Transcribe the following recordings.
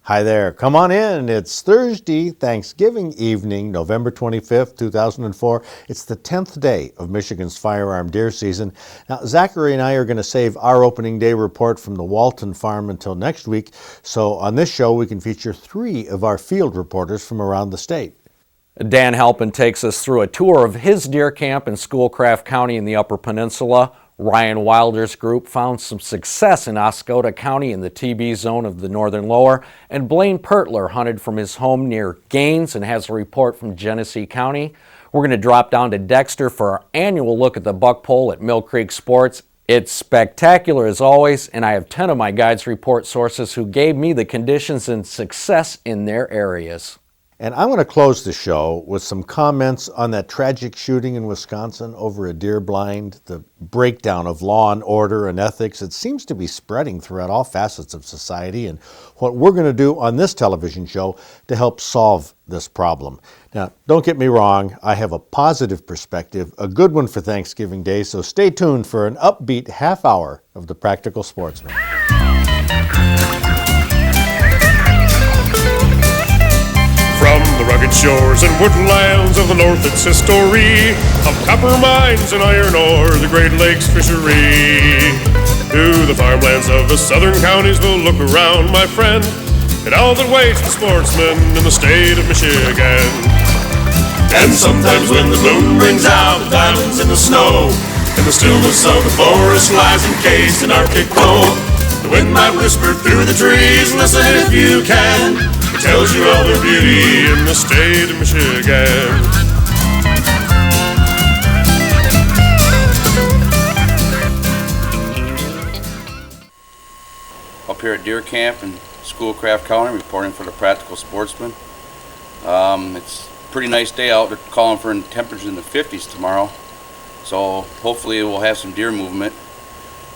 Hi there. Come on in. It's Thursday, Thanksgiving evening, November 25th, 2004. It's the 10th day of Michigan's firearm deer season. Now, Zachary and I are going to save our opening day report from the Walton farm until next week. So on this show, we can feature 3 of our field reporters from around the state. Dan Halpin takes us through a tour of his deer camp in Schoolcraft County in the Upper Peninsula. Ryan Wilder's group found some success in Oscoda County in the TB zone of the northern lower, and Blaine Pertler hunted from his home near Gaines and has a report from Genesee County. We're going to drop down to Dexter for our annual look at the buck pole at Mill Creek Sports. It's spectacular as always, and I have 10 of my guides report sources who gave me the conditions and success in their areas. And I'm going to close the show with some comments on that tragic shooting in Wisconsin over a deer blind, the breakdown of law and order and ethics. It seems to be spreading throughout all facets of society, and what we're going to do on this television show to help solve this problem. Now, don't get me wrong, I have a positive perspective, a good one for Thanksgiving Day, so stay tuned for an upbeat half hour of The Practical Sportsman. From the rugged shores and woodlands of the north, it's history of copper mines and iron ore, the Great Lakes fishery. To the farmlands of the southern counties we'll look around, my friend, at all that waits the sportsman in the state of Michigan. And sometimes when the moon brings out the diamonds in the snow, and the stillness of the forest lies encased in Arctic cold, the wind might whisper through the trees, listen if you can. It tells you all their beauty in the state of Michigan. Up here at deer camp in Schoolcraft County, reporting for the Practical Sportsman. It's a pretty nice day out. They're calling for temperatures in the 50s tomorrow, so hopefully we'll have some deer movement.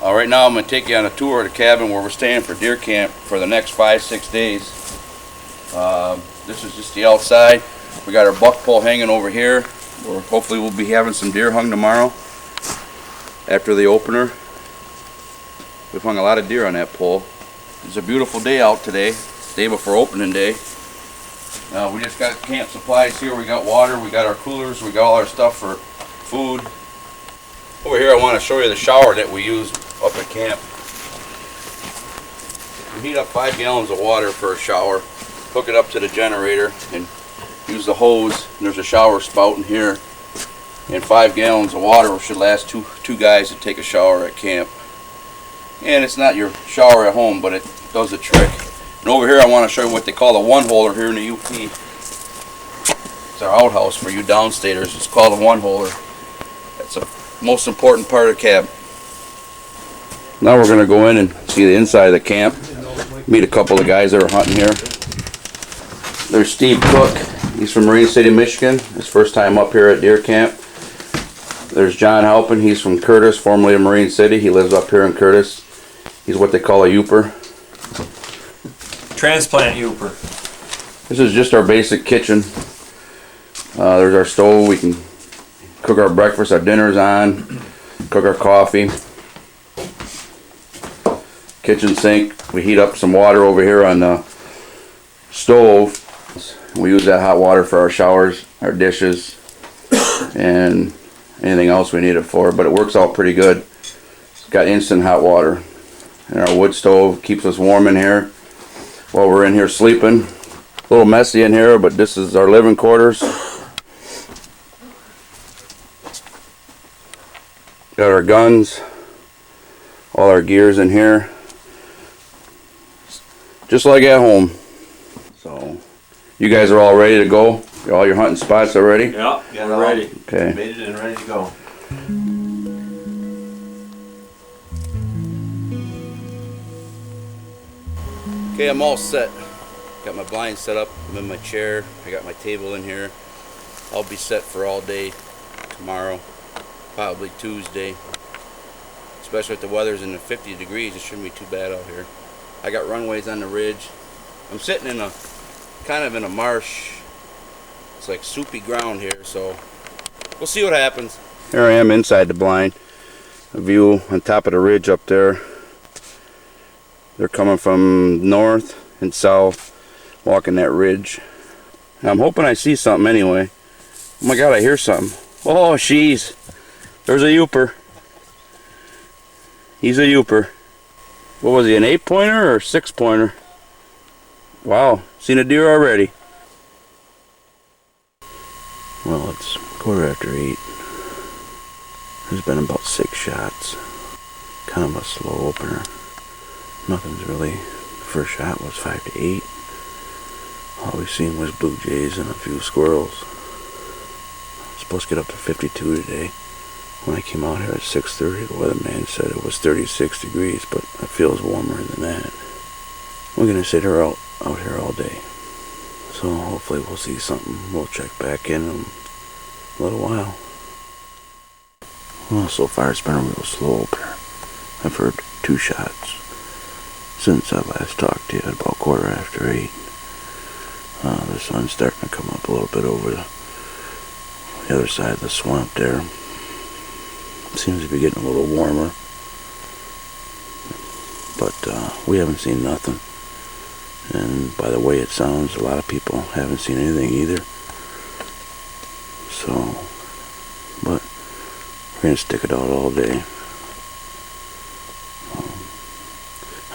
Right now I'm going to take you on a tour of the cabin where we're staying for deer camp for the next 5-6 days. This is just the outside. We got our buck pole hanging over here, where hopefully we'll be having some deer hung tomorrow after the opener. We've hung a lot of deer on that pole. It's a beautiful day out today, day before opening day. We just got camp supplies here. We got water, we got our coolers, we got all our stuff for food. Over here I want to show you the shower that we use up at camp. We heat up 5 gallons of water for a shower, hook it up to the generator, and use the hose. And there's a shower spout in here. And 5 gallons of water should last two guys to take a shower at camp. And it's not your shower at home, but it does the trick. And over here I want to show you what they call a one-holer here in the UP. It's our outhouse for you downstaters. It's called a one-holer. That's the most important part of the cabin. Now we're going to go in and see the inside of the camp. Meet a couple of guys that are hunting here. There's Steve Cook. He's from Marine City, Michigan. His first time up here at deer camp. There's John Halpin. He's from Curtis, formerly of Marine City. He lives up here in Curtis. He's what they call a Youper. Transplant Youper. This is just our basic kitchen. There's our stove. We can cook our breakfast, our dinners on, cook our coffee. Kitchen sink. We heat up some water over here on the stove. We use that hot water for our showers, our dishes, and anything else we need it for, but it works out pretty good. It's got instant hot water. And our wood stove keeps us warm in here while we're in here sleeping. A little messy in here, but this is our living quarters. Got our guns, all our gears in here, just like at home. So, you guys are all ready to go? All your hunting spots are ready? Yeah, got it ready. Okay. Made it and ready to go. Okay, I'm all set. Got my blind set up. I'm in my chair. I got my table in here. I'll be set for all day tomorrow, probably Tuesday. Especially if the weather's in the 50 degrees, it shouldn't be too bad out here. I got runways on the ridge. I'm sitting in a kind of in a marsh. It's like soupy ground here, so we'll see what happens. Here I am inside the blind. A view on top of the ridge up there. They're coming from north and south. walking that ridge. And I'm hoping I see something anyway. Oh my God, I hear something. Oh, jeez. There's a youper. He's a youper. What was he, an 8-pointer or a 6-pointer? Wow, seen a deer already. Well, it's 8:15. There's been about 6 shots. Kind of a slow opener. Nothing's really. The first shot was 5 to 8. All we've seen was blue jays and a few squirrels. It's supposed to get up to 52 today. When I came out here at 6:30, the weatherman said it was 36 degrees, but it feels warmer than that. We're gonna sit here out here all day. So hopefully we'll see something. We'll check back in a little while. Well, so far it's been a real slow opener. I've heard 2 shots since I last talked to you at about 8:15. The sun's starting to come up a little bit over the other side of the swamp there. Seems to be getting a little warmer, but we haven't seen nothing. And by the way it sounds, a lot of people haven't seen anything either. So, but we're gonna stick it out all day.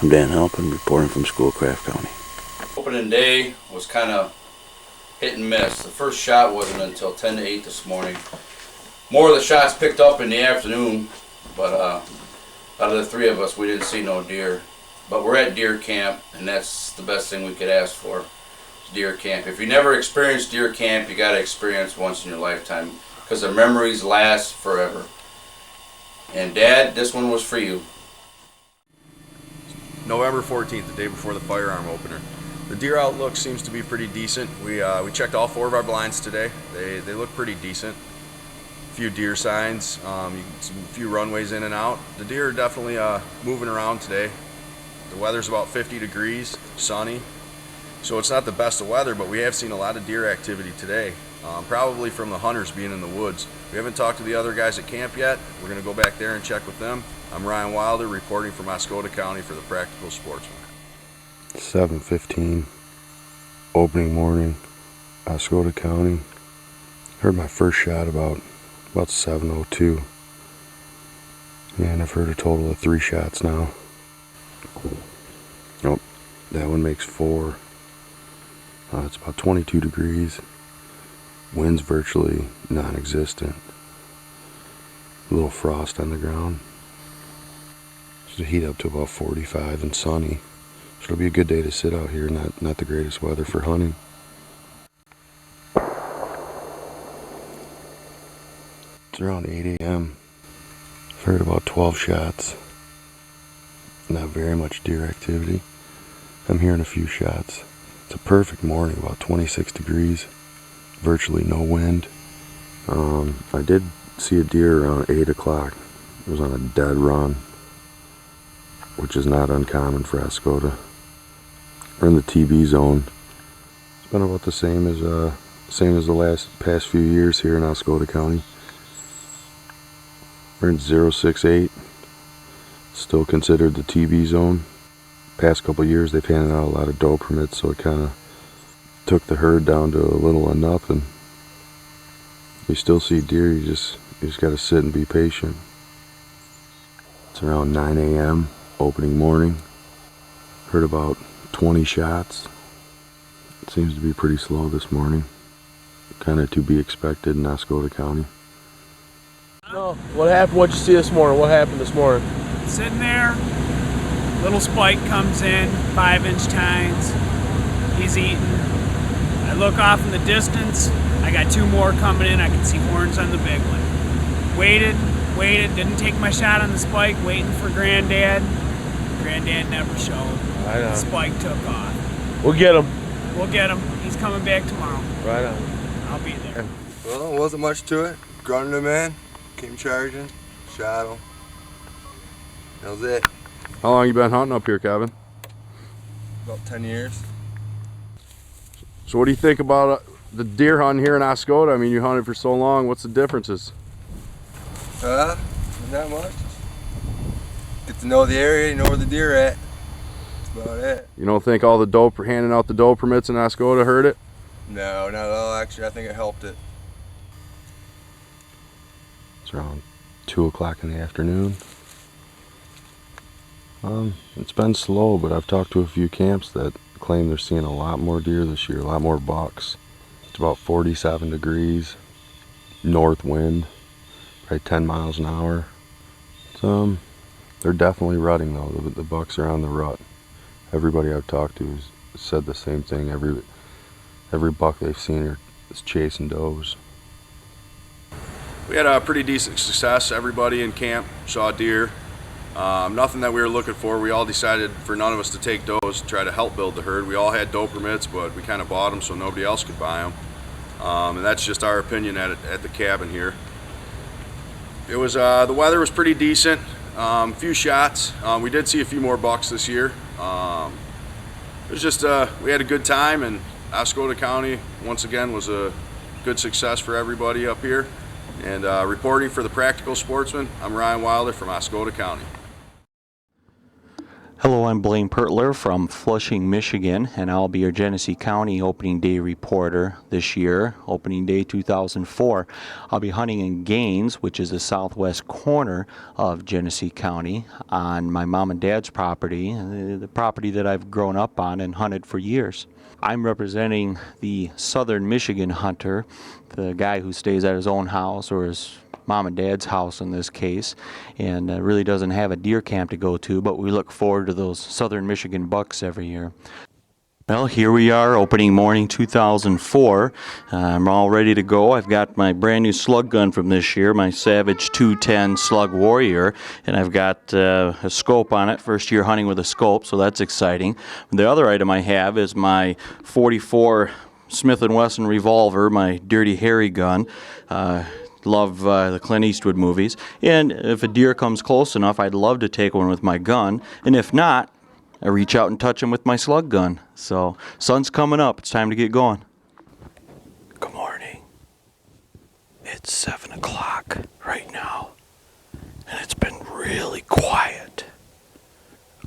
I'm Dan Halpin, reporting from Schoolcraft County. Opening day was kind of hit and miss. The first shot wasn't until 10 to 8 this morning. More of the shots picked up in the afternoon, but out of the 3 of us, we didn't see no deer. But we're at deer camp, and that's the best thing we could ask for, is deer camp. If you never experienced deer camp, you got to experience once in your lifetime, because the memories last forever. And Dad, this one was for you. November 14th, the day before the firearm opener. The deer outlook seems to be pretty decent. We checked all 4 of our blinds today. They look pretty decent. A few deer signs, a few runways in and out. The deer are definitely moving around today. The weather's about 50 degrees, sunny, so it's not the best of weather, but we have seen a lot of deer activity today, probably from the hunters being in the woods. We haven't talked to the other guys at camp yet. We're going to go back there and check with them. I'm Ryan Wilder, reporting from Oscoda County for the Practical Sportsman. 7:15, opening morning, Oscoda County. Heard my first shot about 7:02, and I've heard a total of 3 shots now. Nope, that one makes 4. It's about 22 degrees. Wind's virtually non-existent. A little frost on the ground. Should heat up to about 45 and sunny. So it'll be a good day to sit out here. Not the greatest weather for hunting. It's around 8 a.m. I've heard about 12 shots. Not very much deer activity. I'm hearing a few shots. It's a perfect morning, about 26 degrees. Virtually no wind. I did see a deer around 8 o'clock. It was on a dead run, which is not uncommon for Oscoda. We're in the TB zone. It's been about the same as the past few years here in Oscoda County. We're in 068. Still considered the TB zone. Past couple years they've handed out a lot of doe permits, so it kind of took the herd down to a little or nothing. You still see deer, you just got to sit and be patient. It's around 9 a.m. opening morning. Heard about 20 shots. It seems to be pretty slow this morning. Kind of to be expected in Oscoda County. No, what happened? What'd you see this morning? What happened this morning? Sitting there, little spike comes in, 5-inch tines. He's eating. I look off in the distance. I got 2 more coming in. I can see horns on the big one. Waited, didn't take my shot on the spike, waiting for Granddad. Granddad never showed. Right on. The spike took off. We'll get him. We'll get him. He's coming back tomorrow. Right on. I'll be there. Well, there wasn't much to it. Grunted him in, came charging, shot him. That was it. How long you been hunting up here, Kevin? About 10 years. So what do you think about the deer hunting here in Oscoda? I mean, you hunted for so long. What's the differences? Not much. Get to know the area, you know where the deer at. about it. You don't think all the handing out the doe permits in Oscoda hurt it? No, not at all. Actually, I think it helped it. It's around 2 o'clock in the afternoon. It's been slow, but I've talked to a few camps that claim they're seeing a lot more deer this year, a lot more bucks. It's about 47 degrees, north wind, probably 10 miles an hour. They're definitely rutting though. The bucks are on the rut. Everybody I've talked to has said the same thing. Every buck they've seen is chasing does. We had a pretty decent success. Everybody in camp saw deer. Nothing that we were looking for. We all decided for none of us to take does to try to help build the herd. We all had doe permits, but we kind of bought them so nobody else could buy them. And that's just our opinion at the cabin here. It was the weather was pretty decent. Few shots. We did see a few more bucks this year. It was just we had a good time, and Oscoda County once again was a good success for everybody up here. And reporting for the Practical Sportsman, I'm Ryan Wilder from Oscoda County. Hello, I'm Blaine Pertler from Flushing, Michigan, and I'll be your Genesee County opening day reporter this year, opening day 2004. I'll be hunting in Gaines, which is the southwest corner of Genesee County, on my mom and dad's property, the property that I've grown up on and hunted for years. I'm representing the southern Michigan hunter, the guy who stays at his own house or his mom and dad's house in this case, and really doesn't have a deer camp to go to, but we look forward to those southern Michigan bucks every year. Well, here we are, opening morning 2004. I'm all ready to go. I've got my brand new slug gun from this year, my Savage 210 Slug Warrior, and I've got a scope on it, first year hunting with a scope, so that's exciting. The other item I have is my 44 Smith & Wesson revolver, my Dirty Harry gun. Love the Clint Eastwood movies, and if a deer comes close enough, I'd love to take one with my gun, and if not, I reach out and touch him with my slug gun. So, sun's coming up, it's time to get going. Good morning. It's 7 o'clock right now, and it's been really quiet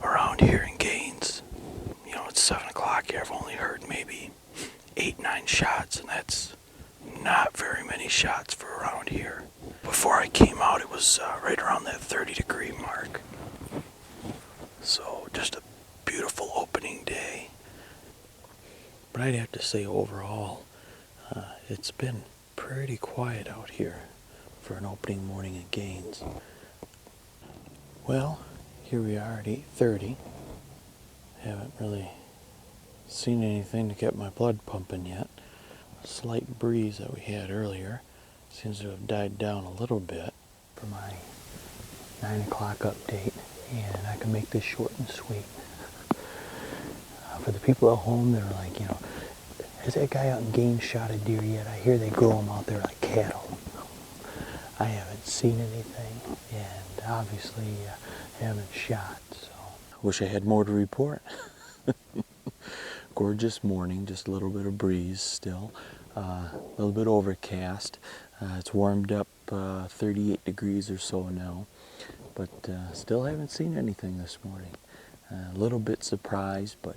around here in Gaines. You know, it's 7 o'clock here, I've only heard maybe 8-9 shots, and that's not very many shots for around here. Before I came out, it was right around that 30-degree mark. So just a beautiful opening day. But I'd have to say overall, it's been pretty quiet out here for an opening morning in Gaines. Well, here we are at 8:30. Haven't really seen anything to get my blood pumping yet. Slight breeze that we had earlier seems to have died down a little bit. For my 9 o'clock update, and I can make this short and sweet. For the people at home that are like, you know, has that guy out in Gaines shot a deer yet? I hear they grow them out there like cattle. I haven't seen anything, and obviously haven't shot, so. Wish I had more to report. Gorgeous morning, just a little bit of breeze still, a little bit overcast. It's warmed up 38 degrees or so now, but still haven't seen anything this morning. A little bit surprised, but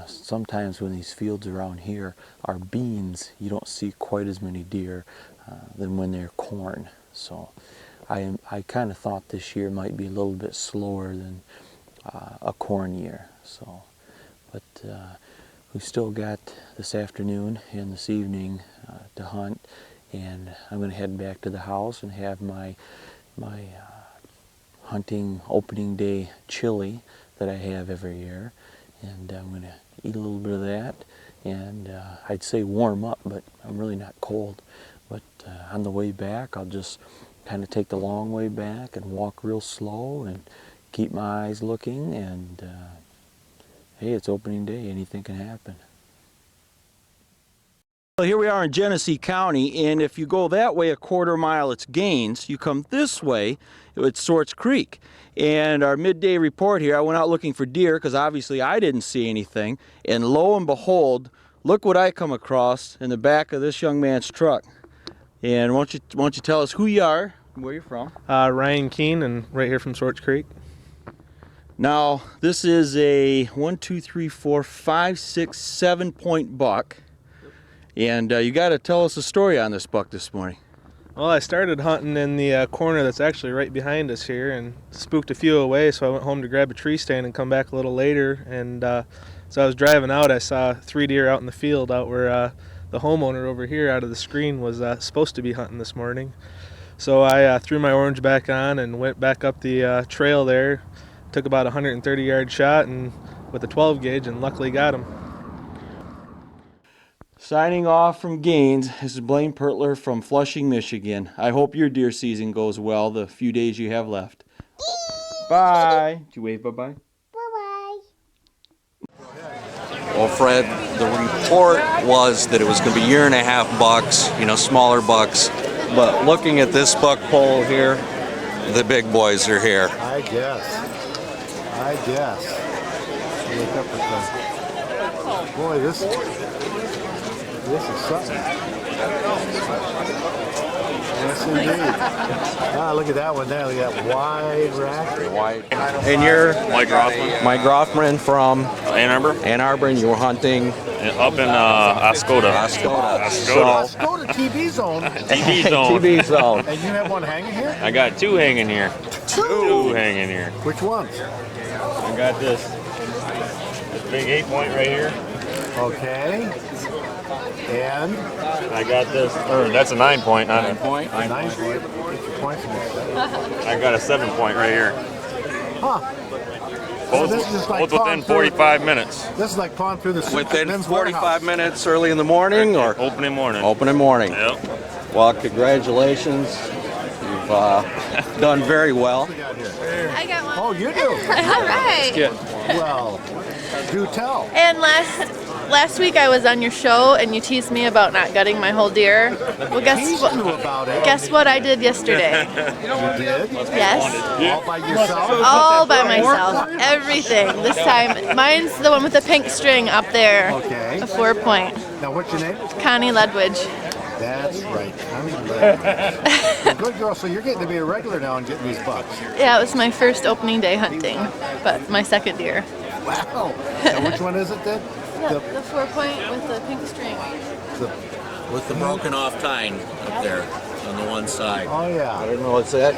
sometimes when these fields around here are beans, you don't see quite as many deer than when they're corn. So I kind of thought this year might be a little bit slower than a corn year. So, but we've still got this afternoon and this evening to hunt, and I'm going to head back to the house and have my hunting opening day chili that I have every year, and I'm going to eat a little bit of that, and I'd say warm up, but I'm really not cold. But on the way back, I'll just kind of take the long way back and walk real slow and keep my eyes looking, and hey, it's opening day, anything can happen. Well, here we are in Genesee County, and if you go that way a quarter mile, it's Gaines. You come this way, it's Swartz Creek. And our midday report here, I went out looking for deer because obviously I didn't see anything. And lo and behold, look what I come across in the back of this young man's truck. And why don't you tell us who you are and where you're from? Ryan Keene, and right here from Swartz Creek. Now, this is a 1, 2, 3, 4, 5, 6, 7 point buck. And you got to tell us a story on this buck this morning. Well, I started hunting in the corner that's actually right behind us here and spooked a few away, so I went home to grab a tree stand and come back a little later. And so I was driving out, I saw 3 deer out in the field out where the homeowner over here out of the screen was supposed to be hunting this morning. So I threw my orange back on and went back up the trail there, took about a 130-yard shot and with a 12 gauge and luckily got him. Signing off from Gaines, this is Blaine Pertler from Flushing, Michigan. I hope your deer season goes well the few days you have left. Bye. Did you wave bye-bye? Bye-bye. Well, Fred, the report was that it was going to be 1.5 bucks, you know, smaller bucks. But looking at this buck poll here, the big boys are here. I guess. Look up at them. Boy, this is something. Yes, indeed. Ah, look at that one there. Look at that wide rack. Wide. And you're Mike Rothman. Mike Rothman from Ann Arbor. Ann Arbor, and you were hunting Up in Oscoda. Oscoda TB zone. TB zone. TB zone. And you have one hanging here? I got 2 hanging here. Two hanging here. Which ones? I got this big 8-point right here. Okay. And? I got this, or that's a 9-point. 9-point. 9-point. Get your points in this. I got a 7-point right here. Huh. Both, So this is like both within 45 minutes. This is like pawing through the Within men's 45 warehouse. minutes early in the morning, or Opening morning. opening morning? Yep. Well, congratulations. You've done very well. I got one. Oh, you do? All right. Well, do tell. And last week I was on your show and you teased me about not gutting my whole deer. Well, Teased you about it. guess what I did yesterday? You did? Yes. All by yourself? All by myself. Everything. This time, mine's the one with the pink string up there. Okay. A 4-point. Now, what's your name? Connie Ledwidge. That's right. Well, good girl. So you're getting to be a regular now and getting these bucks. Yeah, it was my first opening day hunting, but my second deer. Wow. Now, which one is it then? Yeah, the 4-point with the pink string. With the broken off tine up there on the one side. Oh, yeah. I don't know what's that.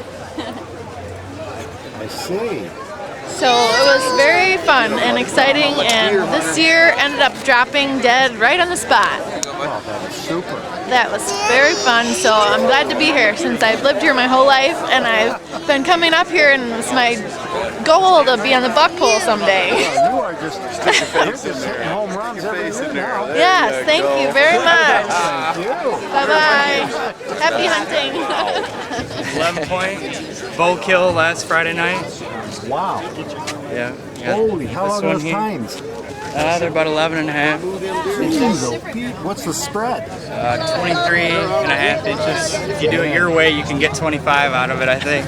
I see. So it was very fun and exciting, and this deer ended up dropping dead right on the spot. Oh, that was super. That was very fun, so I'm glad to be here since I've lived here my whole life, and I've been coming up here, and it's my goal to be on the buck pole someday. Well, you are just hitting home runs every year now. Yes, thank you very much. Thank you. Bye-bye. Happy hunting. 11-point bow kill last Friday night. Wow. Yeah. Holy, how long are those times? They're about 11 and a half Jeez, what's the spread? 23 and a half inches. If you do it your way, you can get 25 out of it, I think.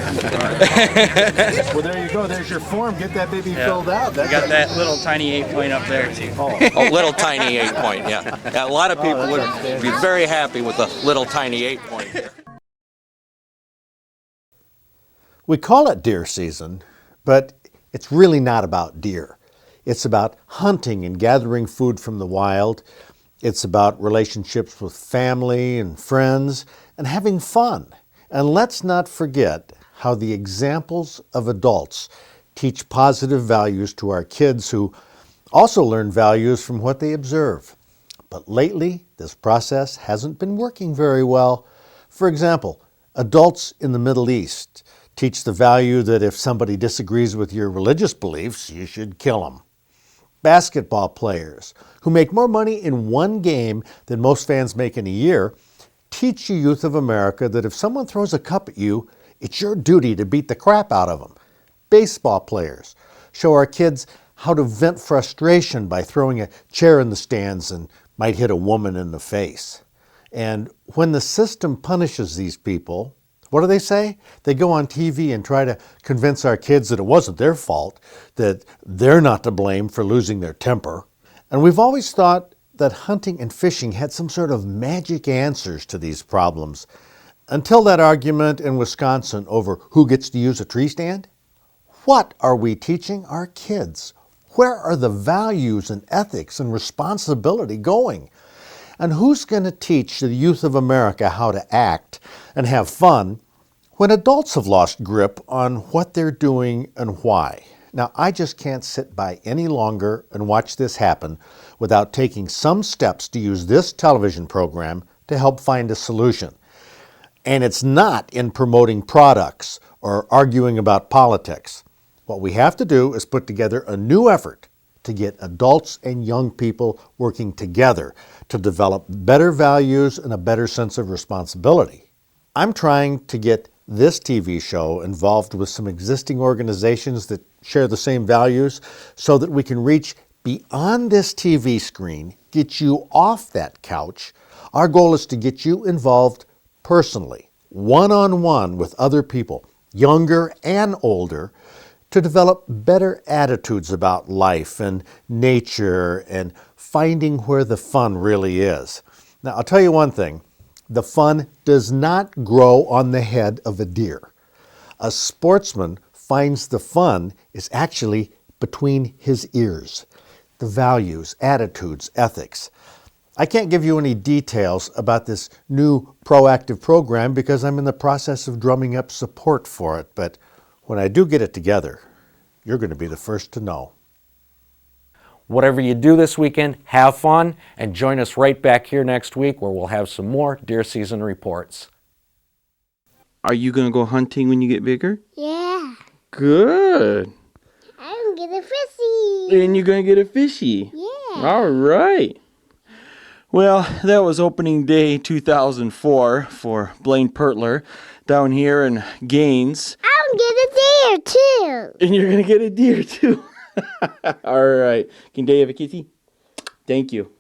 Well, there you go. There's your form. Get that baby filled out. You got that little tiny 8-point up there, too. Oh, little tiny 8-point, yeah. A lot of people would be very happy with a little tiny 8-point here. We call it deer season, but it's really not about deer. It's about hunting and gathering food from the wild. It's about relationships with family and friends and having fun. And let's not forget how the examples of adults teach positive values to our kids who also learn values from what they observe. But lately, this process hasn't been working very well. For example, adults in the Middle East teach the value that if somebody disagrees with your religious beliefs, you should kill them. Basketball players who make more money in one game than most fans make in a year teach the youth of America that if someone throws a cup at you, it's your duty to beat the crap out of them. Baseball players show our kids how to vent frustration by throwing a chair in the stands and might hit a woman in the face. And when the system punishes these people, what do they say? They go on TV and try to convince our kids that it wasn't their fault, that they're not to blame for losing their temper. And we've always thought that hunting and fishing had some sort of magic answers to these problems, until that argument in Wisconsin over who gets to use a tree stand. What are we teaching our kids? Where are the values and ethics and responsibility going? And who's going to teach the youth of America how to act and have fun when adults have lost grip on what they're doing and why? Now, I just can't sit by any longer and watch this happen without taking some steps to use this television program to help find a solution. And it's not in promoting products or arguing about politics. What we have to do is put together a new effort to get adults and young people working together to develop better values and a better sense of responsibility. I'm trying to get this TV show involved with some existing organizations that share the same values so that we can reach beyond this TV screen, get you off that couch. Our goal is to get you involved personally, one-on-one with other people, younger and older, to develop better attitudes about life and nature and finding where the fun really is. Now, I'll tell you one thing. The fun does not grow on the head of a deer. A sportsman finds the fun is actually between his ears. The values, attitudes, ethics. I can't give you any details about this new proactive program because I'm in the process of drumming up support for it, but when I do get it together, you're going to be the first to know. Whatever you do this weekend, have fun and join us right back here next week where we'll have some more deer season reports. Are you going to go hunting when you get bigger? Yeah. Good. I'm gonna get a fishy. And you're going to get a fishy? Yeah. All right. Well, that was opening day 2004 for Blaine Pertler down here in Gaines. I'll get a deer too. And you're going to get a deer too. All right. Can Dave have a kitty? Thank you.